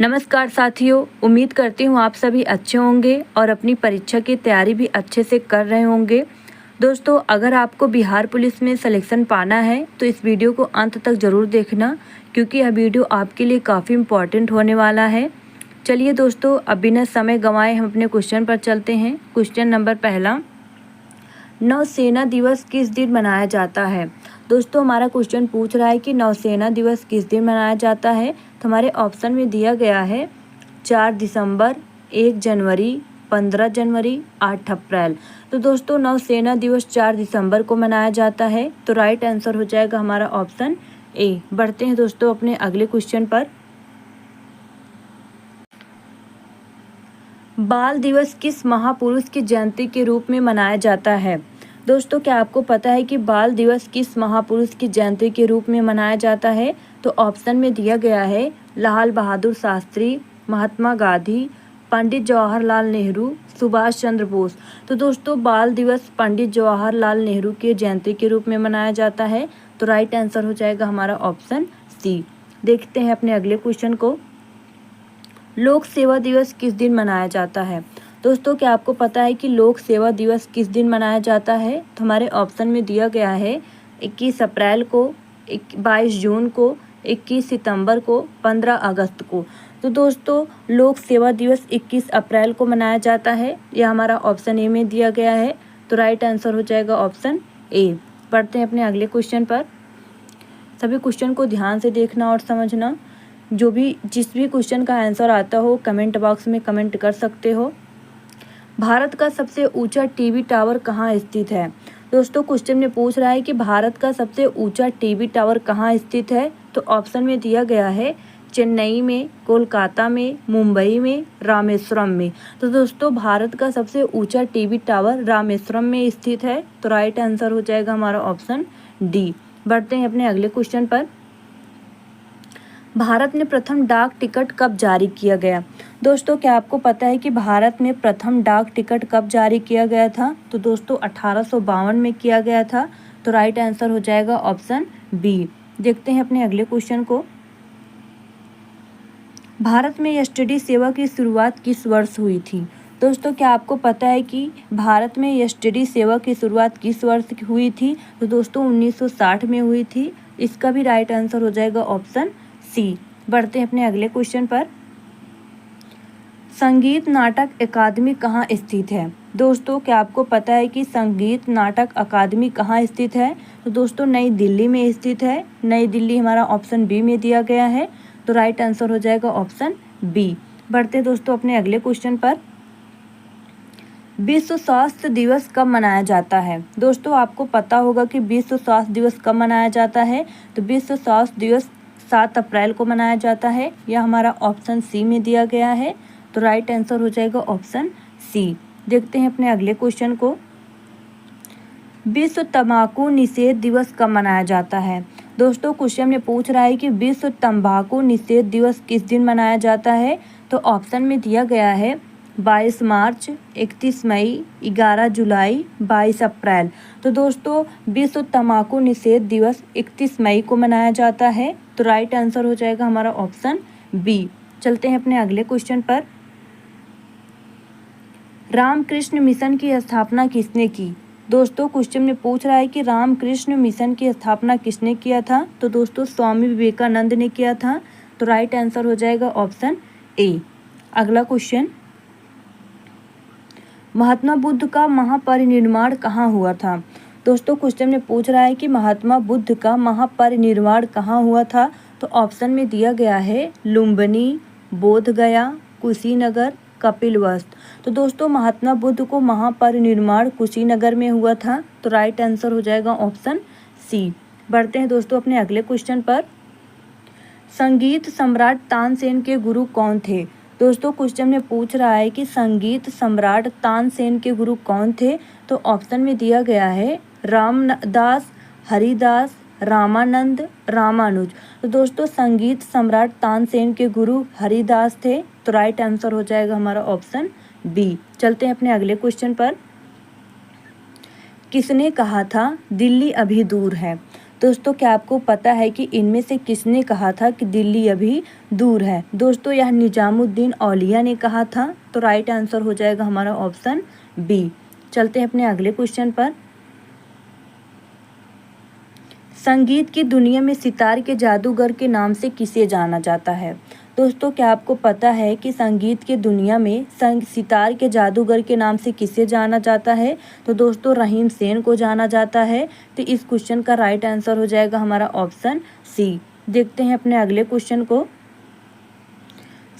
नमस्कार साथियों, उम्मीद करती हूँ आप सभी अच्छे होंगे और अपनी परीक्षा की तैयारी भी अच्छे से कर रहे होंगे। दोस्तों, अगर आपको बिहार पुलिस में सिलेक्शन पाना है तो इस वीडियो को अंत तक ज़रूर देखना, क्योंकि यह वीडियो आपके लिए काफ़ी इम्पॉर्टेंट होने वाला है। चलिए दोस्तों, अब बिना समय गंवाए हम अपने क्वेश्चन पर चलते हैं। क्वेश्चन नंबर पहला, नौसेना दिवस किस दिन मनाया जाता है। दोस्तों, हमारा क्वेश्चन पूछ रहा है कि नौसेना दिवस किस दिन मनाया जाता है। तो हमारे ऑप्शन में दिया गया है 4 दिसंबर, 1 जनवरी, 15 जनवरी, 8 अप्रैल। तो दोस्तों, नौसेना दिवस 4 दिसंबर को मनाया जाता है। तो राइट आंसर हो जाएगा हमारा ऑप्शन ए। बढ़ते हैं दोस्तों अपने अगले क्वेश्चन पर। बाल दिवस किस महापुरुष की जयंती के रूप में मनाया जाता है। दोस्तों, क्या आपको पता है कि बाल दिवस किस महापुरुष की जयंती के रूप में मनाया जाता है। तो ऑप्शन में दिया गया है लाल बहादुर शास्त्री, महात्मा गांधी, पंडित जवाहरलाल नेहरू, सुभाष चंद्र बोस। तो दोस्तों, बाल दिवस पंडित जवाहरलाल नेहरू की जयंती के रूप में मनाया जाता है। तो राइट आंसर हो जाएगा हमारा ऑप्शन सी। देखते हैं अपने अगले क्वेश्चन को। लोक सेवा दिवस किस दिन मनाया जाता है। दोस्तों, क्या आपको पता है कि लोक सेवा दिवस किस दिन मनाया जाता है। तो हमारे ऑप्शन में दिया गया है 21 अप्रैल को, 22 जून को, 21 सितंबर को, 15 अगस्त को। तो दोस्तों, लोक सेवा दिवस 21 अप्रैल को मनाया जाता है। यह हमारा ऑप्शन ए में दिया गया है। तो राइट आंसर हो जाएगा ऑप्शन ए। पढ़ते हैं अपने अगले क्वेश्चन पर। सभी क्वेश्चन को ध्यान से देखना और समझना। जिस भी क्वेश्चन का आंसर आता हो कमेंट बॉक्स में कमेंट कर सकते हो। भारत का सबसे ऊंचा टीवी टावर कहाँ स्थित है। दोस्तों, क्वेश्चन में पूछ रहा है कि भारत का सबसे ऊंचा टीवी टावर कहाँ स्थित है। तो ऑप्शन में दिया गया है चेन्नई में, कोलकाता में, मुंबई में, रामेश्वरम में। तो दोस्तों, भारत का सबसे ऊंचा टीवी टावर रामेश्वरम में स्थित है। तो राइट आंसर हो जाएगा हमारा ऑप्शन डी। बढ़ते हैं अपने अगले क्वेश्चन पर। भारत में प्रथम डाक टिकट कब जारी किया गया। दोस्तों, क्या आपको पता है कि भारत में प्रथम डाक टिकट कब जारी किया गया था। तो दोस्तों, 1852 में किया गया था। तो राइट आंसर हो जाएगा ऑप्शन बी। देखते हैं अपने अगले क्वेश्चन को। भारत में एसटीडी सेवा की शुरुआत किस वर्ष हुई थी। दोस्तों, क्या आपको पता है कि भारत में एसटीडी सेवा की शुरुआत किस वर्ष हुई थी। तो दोस्तों, 1960 में हुई थी। इसका भी राइट आंसर हो जाएगा ऑप्शन सी। बढ़ते हैं अपने अगले क्वेश्चन पर। संगीत नाटक अकादमी कहाँ स्थित है। दोस्तों, क्या आपको पता है कि संगीत नाटक अकादमी कहाँ स्थित है। तो दोस्तों, नई दिल्ली में स्थित है। नई दिल्ली हमारा ऑप्शन बी में दिया गया है। तो राइट आंसर हो जाएगा ऑप्शन बी। बढ़ते दोस्तों अपने अगले क्वेश्चन पर। विश्व स्वास्थ्य दिवस कब मनाया जाता है। दोस्तों, आपको पता होगा कि विश्व स्वास्थ्य दिवस कब मनाया जाता है। तो विश्व स्वास्थ्य दिवस 7 अप्रैल को मनाया जाता है। यह हमारा ऑप्शन सी में दिया गया है। तो राइट आंसर हो जाएगा ऑप्शन सी। देखते हैं अपने अगले क्वेश्चन को। विश्व तंबाकू निषेध दिवस कब मनाया जाता है। दोस्तों, क्वेश्चन में पूछ रहा है कि विश्व तंबाकू निषेध दिवस किस दिन मनाया जाता है। तो ऑप्शन में दिया गया है 22 मार्च, 31 मई, 11 जुलाई, 22 अप्रैल। तो दोस्तों, विश्व तंबाकू निषेध दिवस 31 मई को मनाया जाता है। तो राइट आंसर हो जाएगा हमारा ऑप्शन बी। चलते हैं अपने अगले क्वेश्चन पर। रामकृष्ण मिशन की स्थापना किसने की। दोस्तों, क्वेश्चन में पूछ रहा है कि रामकृष्ण मिशन की स्थापना किसने किया था। तो दोस्तों, स्वामी विवेकानंद ने किया था। तो राइट आंसर हो जाएगा ऑप्शन ए। अगला क्वेश्चन, महात्मा बुद्ध का महापरिनिर्वाण कहाँ हुआ था। दोस्तों, क्वेश्चन में पूछ रहा है कि महात्मा बुद्ध का महापरिनिर्वाण कहाँ हुआ था। तो ऑप्शन में दिया गया है लुम्बिनी, बोधगया, कुशीनगर, कपिलवस्तु। तो दोस्तों, महात्मा बुद्ध को महापरिनिर्वाण कुशीनगर में हुआ था। तो राइट आंसर हो जाएगा ऑप्शन सी। बढ़ते हैं दोस्तों अपने अगले क्वेश्चन पर। संगीत सम्राट तानसेन के गुरु कौन थे। दोस्तों, क्वेश्चन में पूछ रहा है कि संगीत सम्राट तानसेन के गुरु कौन थे। तो ऑप्शन में दिया गया है रामदास, हरिदास, रामानंद, रामानुज। तो दोस्तों, संगीत सम्राट तानसेन के गुरु हरिदास थे। तो राइट आंसर हो जाएगा हमारा ऑप्शन बी। चलते हैं अपने अगले क्वेश्चन पर। किसने कहा था दिल्ली अभी दूर है। दोस्तों क्या आपको पता है कि इनमें से किसने कहा था कि दिल्ली अभी दूर है? दोस्तों यह निजामुद्दीन औलिया ने कहा था। तो राइट आंसर हो जाएगा हमारा ऑप्शन बी। चलते हैं अपने अगले क्वेश्चन पर। संगीत की दुनिया में सितार के जादूगर के नाम से किसे जाना जाता है? दोस्तों क्या आपको पता है कि संगीत की दुनिया में सितार के जादूगर के नाम से किसे जाना जाता है? तो दोस्तों रहीम सेन को जाना जाता है। तो इस क्वेश्चन का राइट आंसर हो जाएगा हमारा ऑप्शन सी। देखते हैं अपने अगले क्वेश्चन को।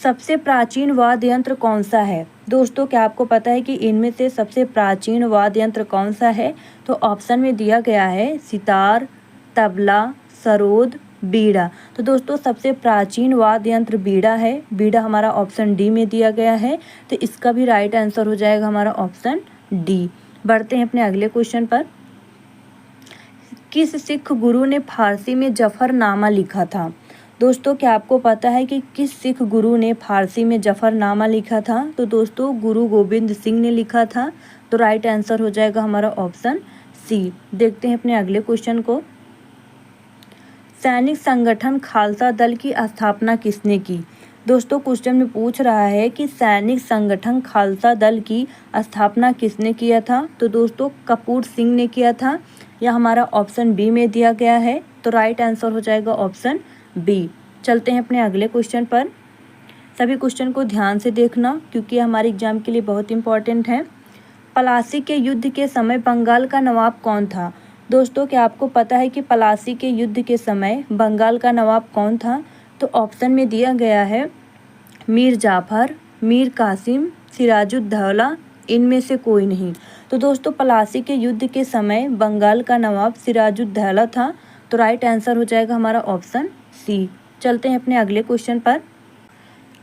सबसे प्राचीन वाद्य यंत्र कौन सा है? दोस्तों क्या आपको पता है कि इनमें से सबसे प्राचीन वाद्य यंत्र कौन सा है? तो ऑप्शन में दिया गया है सितार, तबला, सरोद, बीड़ा। तो दोस्तों सबसे प्राचीन वाद्य यंत्र बीड़ा है। बीड़ा हमारा ऑप्शन डी में दिया गया है। तो इसका भी राइट आंसर हो जाएगा हमारा ऑप्शन डी। बढ़ते हैं अपने अगले क्वेश्चन पर। किस सिख गुरु ने फारसी में जफरनामा लिखा था? दोस्तों क्या आपको पता है कि किस सिख गुरु ने फारसी में जफरनामा लिखा था? तो दोस्तों गुरु गोबिंद सिंह ने लिखा था। तो राइट आंसर हो जाएगा हमारा ऑप्शन सी। देखते हैं अपने अगले क्वेश्चन को। सैनिक संगठन खालसा दल की स्थापना किसने की? दोस्तों क्वेश्चन में पूछ रहा है कि सैनिक संगठन खालसा दल की स्थापना किसने किया था? तो दोस्तों कपूर सिंह ने किया था। यह हमारा ऑप्शन बी में दिया गया है। तो राइट आंसर हो जाएगा ऑप्शन बी। चलते हैं अपने अगले क्वेश्चन पर। सभी क्वेश्चन को ध्यान से देखना क्योंकि हमारे एग्जाम के लिए बहुत इंपॉर्टेंट है। पलासी के युद्ध के समय बंगाल का नवाब कौन था? दोस्तों क्या आपको पता है कि पलासी के युद्ध के समय बंगाल का नवाब कौन था? तो ऑप्शन में दिया गया है मीर जाफर, मीर कासिम, सिराजुद्दौला, इनमें से कोई नहीं। तो दोस्तों पलासी के युद्ध के समय बंगाल का नवाब सिराजुद्दौला था। तो राइट आंसर हो जाएगा हमारा ऑप्शन सी। चलते हैं अपने अगले क्वेश्चन पर।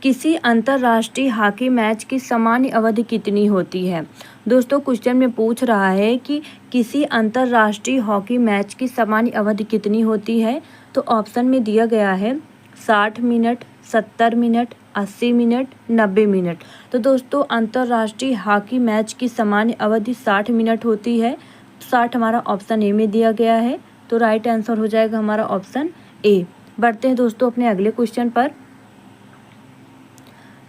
किसी अंतर्राष्ट्रीय हॉकी मैच की सामान्य अवधि कितनी होती है? दोस्तों क्वेश्चन में पूछ रहा है कि किसी अंतर्राष्ट्रीय हॉकी मैच की सामान्य अवधि कितनी होती है? तो ऑप्शन में दिया गया है 60 मिनट, 70 मिनट, 80 मिनट, 90 मिनट। तो दोस्तों अंतर्राष्ट्रीय हॉकी मैच की सामान्य अवधि 60 मिनट होती है। 60 हमारा ऑप्शन ए में दिया गया है। तो राइट आंसर हो जाएगा हमारा ऑप्शन ए। बढ़ते हैं दोस्तों अपने अगले क्वेश्चन पर।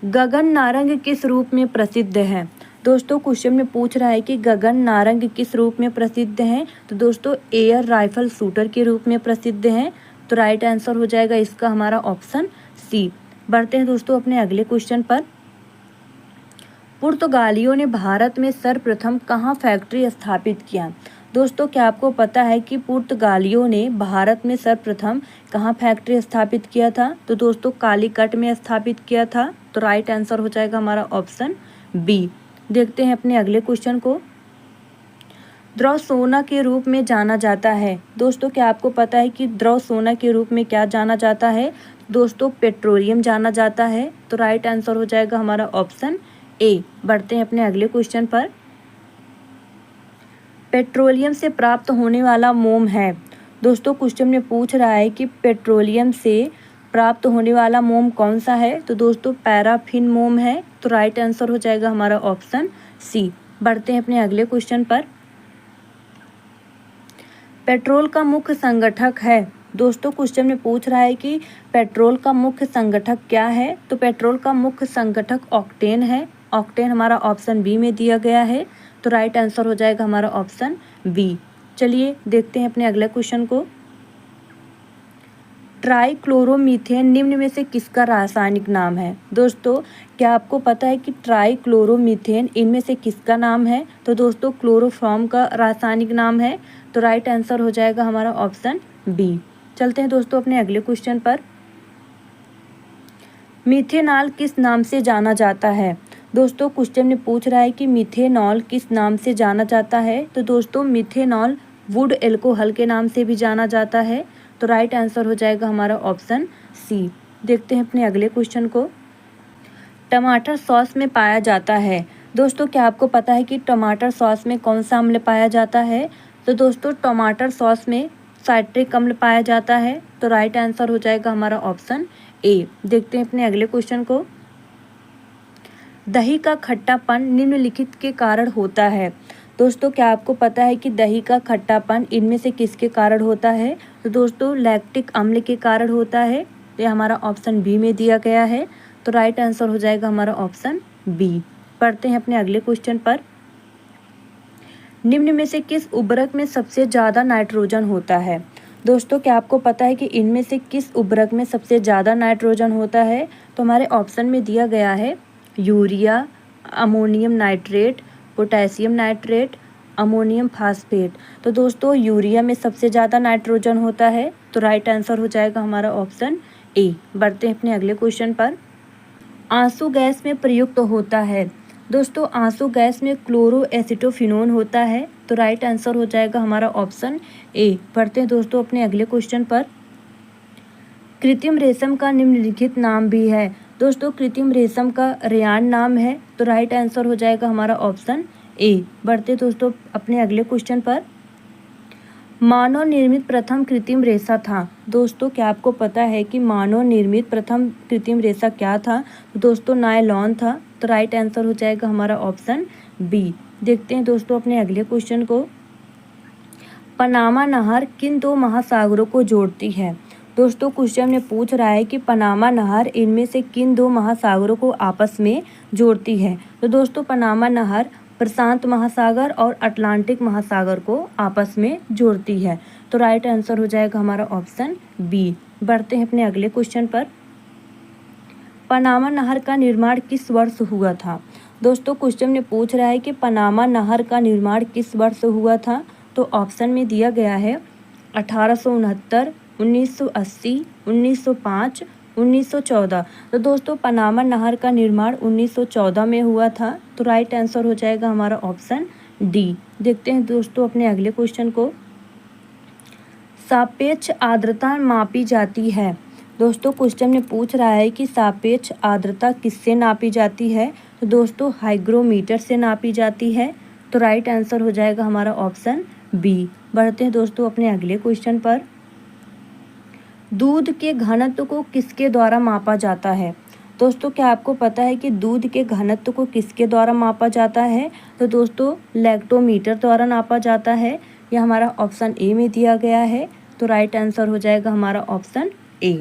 गगन नारंग किस रूप में प्रसिद्ध है? दोस्तों क्वेश्चन में पूछ रहा है कि गगन नारंग किस रूप में प्रसिद्ध है? तो दोस्तों एयर राइफल शूटर के रूप में प्रसिद्ध है। तो राइट आंसर हो जाएगा इसका हमारा ऑप्शन सी। बढ़ते हैं दोस्तों अपने अगले क्वेश्चन पर। पुर्तगालियों ने भारत में सर्वप्रथम कहाँ फैक्ट्री स्थापित किया? दोस्तों क्या आपको पता है कि पुर्तगालियों ने भारत में सर्वप्रथम कहाँ फैक्ट्री स्थापित किया था? तो दोस्तों कालीकट में स्थापित किया था। तो राइट आंसर हो जाएगा हमारा ऑप्शन बी। देखते हैं अपने अगले क्वेश्चन को। द्रव सोना के रूप में जाना जाता है। दोस्तों क्या आपको पता है कि द्रव सोना के रूप में क्या जाना जाता है? दोस्तों पेट्रोलियम जाना जाता है। तो राइट आंसर हो जाएगा हमारा ऑप्शन ए। बढ़ते हैं अपने अगले क्वेश्चन पर। पेट्रोलियम से प्राप्त होने वाला मोम है। दोस्तों क्वेश्चन में पूछ रहा है कि पेट्रोलियम से प्राप्त होने वाला मोम कौन सा है? तो दोस्तों पैराफिन मोम है। तो राइट आंसर हो जाएगा हमारा ऑप्शन सी। बढ़ते हैं अपने अगले क्वेश्चन पर। पेट्रोल का मुख्य संगठक है। दोस्तों क्वेश्चन में पूछ रहा है कि पेट्रोल का मुख्य संगठक क्या है? तो पेट्रोल का मुख्य संगठक ऑक्टेन है। ऑक्टेन हमारा ऑप्शन बी में दिया गया है। तो राइट आंसर हो जाएगा हमारा ऑप्शन बी। चलिए देखते हैं अपने अगले क्वेश्चन को। ट्राइक्लोरोमीथेन निम्न में से किसका रासायनिक नाम है? दोस्तों क्या आपको पता है कि ट्राइक्लोरोमीथेन इनमें से किसका नाम है? तो दोस्तों क्लोरोफॉर्म का रासायनिक नाम है। तो राइट आंसर हो जाएगा हमारा ऑप्शन बी। चलते हैं दोस्तों अपने अगले क्वेश्चन पर। मीथेनॉल किस नाम से जाना जाता है? दोस्तों क्वेश्चन में पूछ रहा है कि मीथेनॉल किस नाम से जाना जाता है? तो दोस्तों मीथेनॉल वुड एल्कोहल के नाम से भी जाना जाता है। तो राइट आंसर हो जाएगा हमारा ऑप्शन सी। देखते हैं अपने अगले क्वेश्चन को। टमाटर सॉस में पाया जाता है। दोस्तों क्या आपको पता है कि टमाटर सॉस में कौन सा अम्ल पाया जाता है? तो दोस्तों टमाटर सॉस में साइट्रिक अम्ल पाया जाता है। तो राइट आंसर हो जाएगा हमारा ऑप्शन ए। देखते हैं अपने अगले क्वेश्चन को। दही का खट्टापन निम्नलिखित के कारण होता है। दोस्तों क्या आपको पता है कि दही का खट्टापन इनमें से किसके कारण होता है? तो दोस्तों लैक्टिक अम्ल के कारण होता है। तो ये हमारा ऑप्शन बी में दिया गया है। तो राइट आंसर हो जाएगा हमारा ऑप्शन बी। पढ़ते हैं अपने अगले क्वेश्चन पर। निम्न में से किस उर्वरक में सबसे ज़्यादा नाइट्रोजन होता है? दोस्तों क्या आपको पता है कि इनमें से किस उर्वरक में सबसे ज़्यादा नाइट्रोजन होता है? तो हमारे ऑप्शन में दिया गया है urea, ammonium nitrate, potassium nitrate, ammonium phosphate. तो दोस्तों यूरिया में सबसे ज़्यादा नाइट्रोजन होता है। तो राइट आंसर हो जाएगा हमारा ऑप्शन ए। बढ़ते हैं अपने अगले क्वेश्चन पर। आंसू गैस में प्रयुक्त होता है। दोस्तों आंसू गैस में क्लोरोएसिटोफिनोन होता है। तो राइट आंसर हो जाएगा हमारा ऑप्शन ए। बढ़ते हैं दोस्तों अपने अगले क्वेश्चन पर। कृत्रिम रेशम का निम्नलिखित नाम भी है। दोस्तों कृत्रिम रेशम का रेयान नाम है। तो राइट आंसर हो जाएगा हमारा ऑप्शन ए। बढ़ते दोस्तों अपने अगले क्वेश्चन पर। मानव निर्मित प्रथम कृत्रिम रेशा था। दोस्तों क्या आपको पता है कि मानव निर्मित प्रथम कृत्रिम रेशा क्या था? तो दोस्तों नायलॉन था। तो राइट आंसर हो जाएगा हमारा ऑप्शन बी। देखते हैं दोस्तों अपने अगले क्वेश्चन को। पनामा नहर किन दो महासागरों को जोड़ती है? दोस्तों क्वेश्चन में पूछ रहा है कि पनामा नहर इनमें से किन दो महासागरों को आपस में जोड़ती है? तो दोस्तों पनामा नहर प्रशांत महासागर और अटलांटिक महासागर को आपस में जोड़ती है। तो राइट आंसर हो जाएगा हमारा ऑप्शन बी। बढ़ते हैं अपने अगले क्वेश्चन पर। पनामा नहर का निर्माण किस वर्ष हुआ था? दोस्तों क्वेश्चन में पूछ रहा है कि पनामा नहर का निर्माण किस वर्ष हुआ था? तो ऑप्शन में दिया गया है 1869, 1980, 1905, 1914। तो दोस्तों पनामा नहर का निर्माण 1914 में हुआ था। तो राइट आंसर हो जाएगा हमारा ऑप्शन डी। देखते हैं दोस्तों अपने अगले क्वेश्चन को। सापेक्ष आर्द्रता मापी जाती है। दोस्तों क्वेश्चन में पूछ रहा है कि सापेक्ष आर्द्रता किससे नापी जाती है? तो दोस्तों हाइग्रोमीटर से नापी जाती है। तो राइट आंसर हो जाएगा हमारा ऑप्शन बी। बढ़ते हैं दोस्तों अपने अगले क्वेश्चन पर। दूध के घनत्व को किसके द्वारा मापा जाता है? दोस्तों क्या आपको पता है कि दूध के घनत्व को किसके द्वारा मापा जाता है? तो दोस्तों लैक्टोमीटर द्वारा नापा जाता है। यह हमारा ऑप्शन ए में दिया गया है। तो राइट आंसर हो जाएगा हमारा ऑप्शन ए।